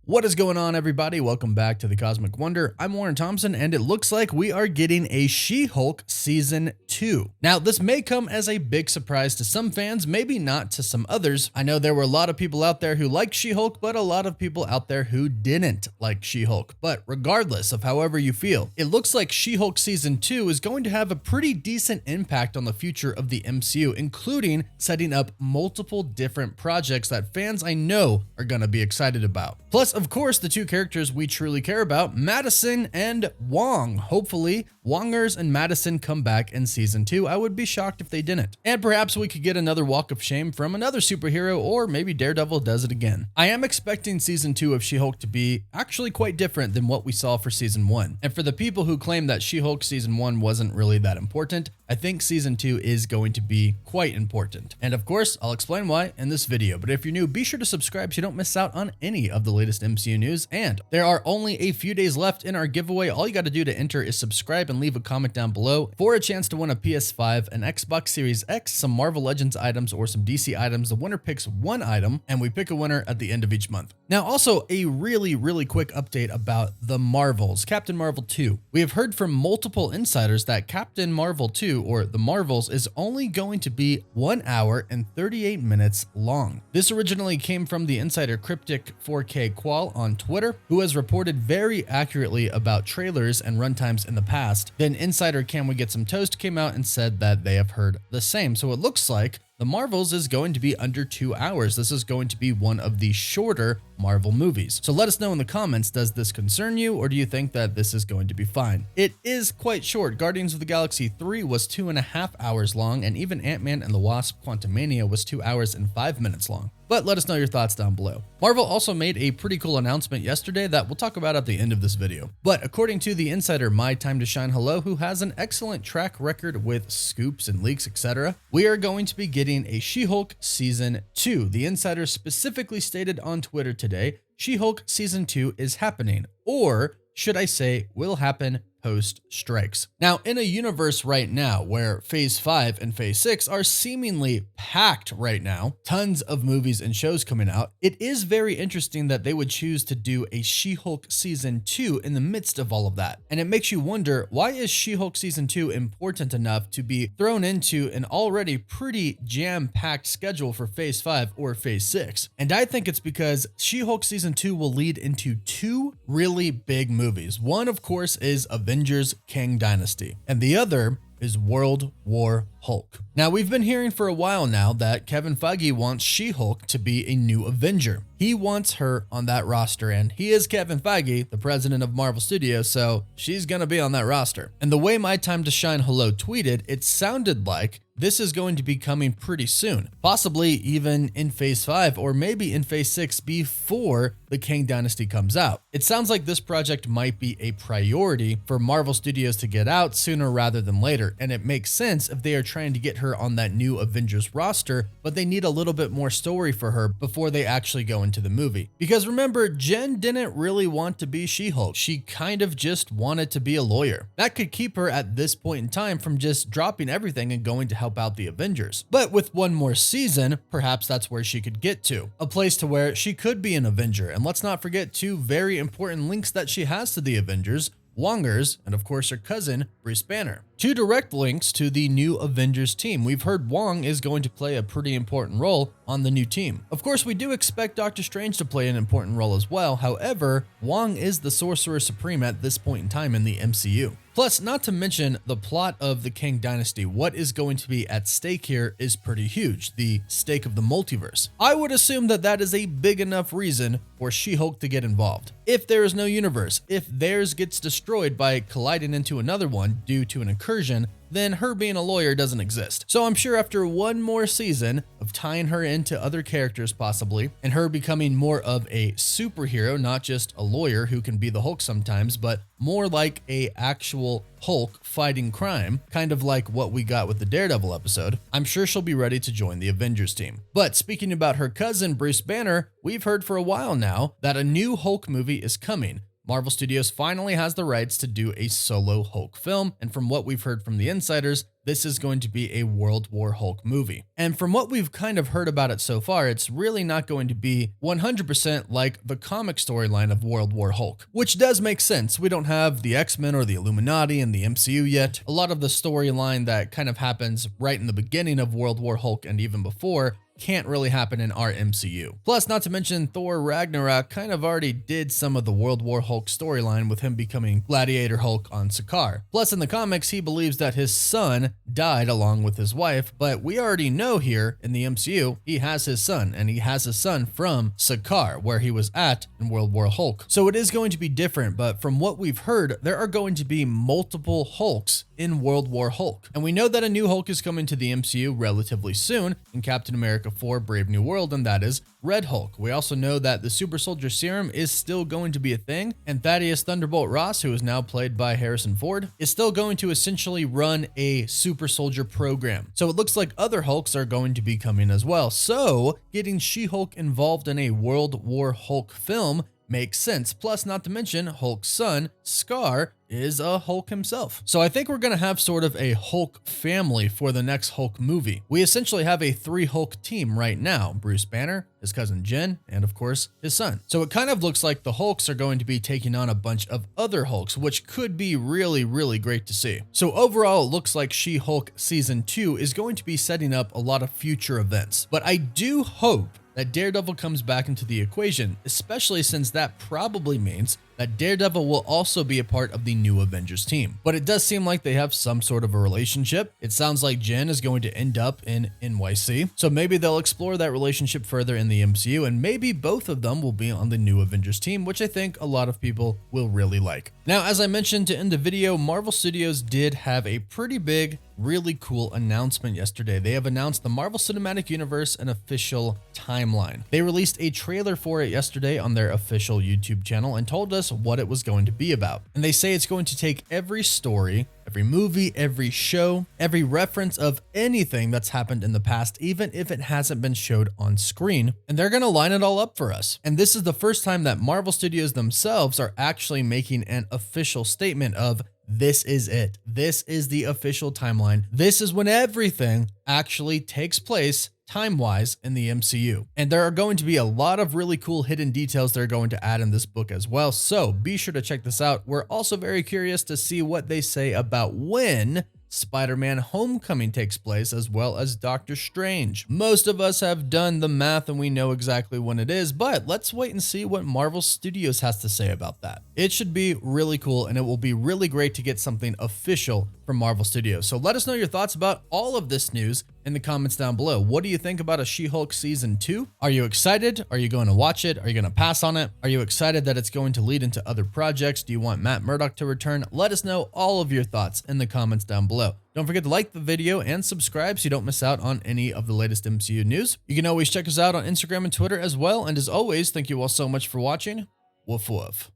What is going on, everybody? Welcome back to the Cosmic Wonder. I'm Warren Thompson, and it looks like we are getting a She-Hulk Season 2. Now, this may come as a big surprise to some fans, maybe not to some others. I know there were a lot of people out there who liked She-Hulk, but a lot of people out there who didn't like She-Hulk. But regardless of however you feel, it looks like She-Hulk Season 2 is going to have a pretty decent impact on the future of the MCU, including setting up multiple different projects that fans I know are going to be excited about. Plus, of course, the two characters we truly care about, Madison and Wong. Hopefully, Wongers and Madison come back in Season 2. I would be shocked if they didn't. And perhaps we could get another walk of shame from another superhero, or maybe Daredevil does it again. I am expecting Season 2 of She-Hulk to be actually quite different than what we saw for Season 1. And for the people who claim that She-Hulk Season 1 wasn't really that important, I think Season 2 is going to be quite important. And of course, I'll explain why in this video. But if you're new, be sure to subscribe so you don't miss out on any of the latest MCU news. And there are only a few days left in our giveaway. All you got to do to enter is subscribe and leave a comment down below for a chance to win a PS5, an Xbox Series X, some Marvel Legends items, or some DC items. The winner picks one item, and we pick a winner at the end of each month. Now, also a really quick update about the Marvels, Captain Marvel 2. We have heard from multiple insiders that Captain Marvel 2, or the Marvels, is only going to be 1 hour and 38 minutes long. This originally came from the insider Cryptic 4K Qual on Twitter, who has reported very accurately about trailers and runtimes in the past. Then insider Can We Get Some Toast came out and said that they have heard the same. So it looks like the Marvels is going to be under 2 hours. This is going to be one of the shorter Marvel movies. So let us know in the comments, does this concern you, or do you think that this is going to be fine? It is quite short. Guardians of the Galaxy 3 was 2.5 hours long, and even Ant-Man and the Wasp: Quantumania was 2 hours and 5 minutes long. But let us know your thoughts down below. Marvel also made a pretty cool announcement yesterday that we'll talk about at the end of this video. But according to the insider My Time to Shine Hello, who has an excellent track record with scoops and leaks, etc., we are going to be getting a She-Hulk Season 2. The insider specifically stated on Twitter today, She-Hulk Season 2 is happening, or should I say, will happen post-strikes. Now, in a universe right now where Phase 5 and Phase 6 are seemingly packed right now, tons of movies and shows coming out, it is very interesting that they would choose to do a She-Hulk Season 2 in the midst of all of that. And it makes you wonder, why is She-Hulk Season 2 important enough to be thrown into an already pretty jam-packed schedule for Phase 5 or Phase 6? And I think it's because She-Hulk Season 2 will lead into two really big movies. One, of course, is Avengers Kang Dynasty, and the other is World War Hulk. Now, we've been hearing for a while now that Kevin Feige wants She-Hulk to be a new Avenger. He wants her on that roster, and he is Kevin Feige, the president of Marvel Studios, so she's gonna be on that roster. And the way My Time to Shine Hello tweeted, it sounded like this is going to be coming pretty soon, possibly even in Phase 5 or maybe in Phase 6 before the Kang Dynasty comes out. It sounds like this project might be a priority for Marvel Studios to get out sooner rather than later, and it makes sense if they are trying to get her on that new Avengers roster, but they need a little bit more story for her before they actually go into the movie. Because remember, Jen didn't really want to be She-Hulk. She kind of just wanted to be a lawyer. That could keep her at this point in time from just dropping everything and going to help out the Avengers. But with one more season, perhaps that's where she could get to. A place to where she could be an Avenger. And let's not forget two very important links that she has to the Avengers, Wongers, and of course her cousin, Bruce Banner. Two direct links to the new Avengers team. We've heard Wong is going to play a pretty important role on the new team. Of course, we do expect Doctor Strange to play an important role as well. However, Wong is the Sorcerer Supreme at this point in time in the MCU. Plus, not to mention the plot of the Kang Dynasty. What is going to be at stake here is pretty huge, the stake of the multiverse. I would assume that that is a big enough reason for She-Hulk to get involved. If there is no universe, if theirs gets destroyed by colliding into another one due to an incursion, then her being a lawyer doesn't exist. So I'm sure after one more season of tying her into other characters possibly, and her becoming more of a superhero, not just a lawyer who can be the Hulk sometimes, but more like a actual Hulk fighting crime, kind of like what we got with the Daredevil episode, I'm sure she'll be ready to join the Avengers team. But speaking about her cousin, Bruce Banner, we've heard for a while now that a new Hulk movie is coming. Marvel Studios finally has the rights to do a solo Hulk film, and from what we've heard from the insiders, this is going to be a World War Hulk movie. And from what we've kind of heard about it so far, it's really not going to be 100% like the comic storyline of World War Hulk, which does make sense. We don't have the X-Men or the Illuminati in the MCU yet. A lot of the storyline that kind of happens right in the beginning of World War Hulk and even before can't really happen in our MCU. Plus, not to mention, Thor Ragnarok kind of already did some of the World War Hulk storyline with him becoming Gladiator Hulk on Skaar. Plus, in the comics, he believes that his son died along with his wife, but we already know here in the MCU, he has his son, and he has his son from Skaar, where he was at in World War Hulk. So it is going to be different, but from what we've heard, there are going to be multiple Hulks in World War Hulk. And we know that a new Hulk is coming to the MCU relatively soon in Captain America 4 Brave New World, and that is Red Hulk. We also know that the Super Soldier Serum is still going to be a thing, and Thaddeus Thunderbolt Ross, who is now played by Harrison Ford, is still going to essentially run a Super Soldier program. So it looks like other Hulks are going to be coming as well. So getting She-Hulk involved in a World War Hulk film makes sense. Plus, not to mention, Hulk's son, Skaar, is a Hulk himself. So I think we're going to have sort of a Hulk family for the next Hulk movie. We essentially have a 3 Hulk team right now: Bruce Banner, his cousin Jen, and of course his son. So it kind of looks like the Hulks are going to be taking on a bunch of other Hulks, which could be really, really great to see. So overall, it looks like She-Hulk Season 2 is going to be setting up a lot of future events. But I do hope that Daredevil comes back into the equation, especially since that probably means that Daredevil will also be a part of the new Avengers team. But it does seem like they have some sort of a relationship. It sounds like Jen is going to end up in NYC, so maybe they'll explore that relationship further in the MCU, and maybe both of them will be on the new Avengers team, which I think a lot of people will really like. Now, as I mentioned to end the video, Marvel Studios did have a pretty big, really cool announcement yesterday. They have announced the Marvel Cinematic Universe an official timeline. They released a trailer for it yesterday on their official YouTube channel and told us what it was going to be about. And they say it's going to take every story, every movie, every show, every reference of anything that's happened in the past, even if it hasn't been showed on screen, and they're going to line it all up for us. And this is the first time that Marvel Studios themselves are actually making an official statement of, this is it. This is the official timeline. This is when everything actually takes place time-wise in the MCU. And there are going to be a lot of really cool hidden details they're going to add in this book as well, so be sure to check this out. We're also very curious to see what they say about when Spider-Man Homecoming takes place, as well as Doctor Strange. Most of us have done the math and we know exactly when it is, but let's wait and see what Marvel Studios has to say about that. It should be really cool, and it will be really great to get something official from Marvel Studios. So let us know your thoughts about all of this news in the comments down below. What do you think about a She-Hulk Season 2? Are you excited? Are you going to watch it? Are you going to pass on it? Are you excited that it's going to lead into other projects? Do you want Matt Murdock to return? Let us know all of your thoughts in the comments down below. Don't forget to like the video and subscribe so you don't miss out on any of the latest MCU news. You can always check us out on Instagram and Twitter as well. And as always, thank you all so much for watching. Woof woof.